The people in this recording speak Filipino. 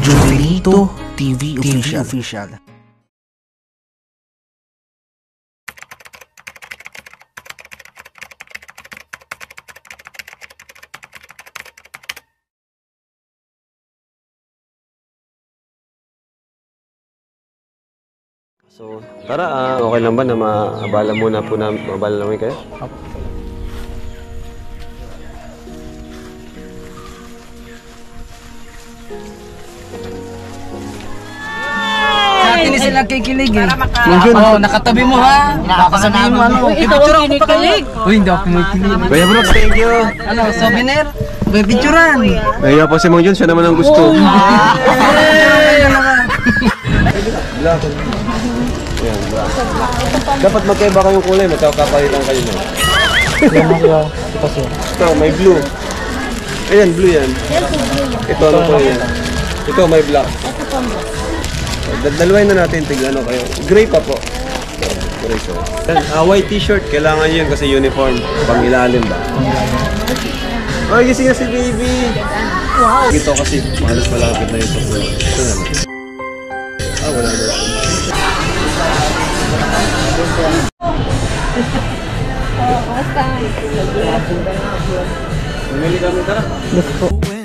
Jovelito TV Official. So, tara, okay lang ba na maabala muna po na maabala namin kayo? Sa atin ni sila kikilig eh. Oo, nakatabi mo ha. Baka sabihin mo ano. Pipicturan ko pa kami. Uy, hindi ako kinikilig. Kuya Brooks, thank you! Ano, souvenir? Pipicturan. Kaya po si Mang Jun, siya naman ang gusto. Black. Ayan, black. Dapat magkaiba kayong kulay, magkakapalitan kayo na. Ito, may blue. Ayan, blue yan. Ito, ano po yan? Ito, may black. Dalawin na natin, tigano kayo. Gray pa po. Gray po. White t-shirt, kailangan yun kasi uniform. Pang ilalim ba? Oh, gising na si baby! Wow! Ito kasi, mahalos malapit na ito. Ito na. Wala na. Basta. Mamili kami, tara. Gusto.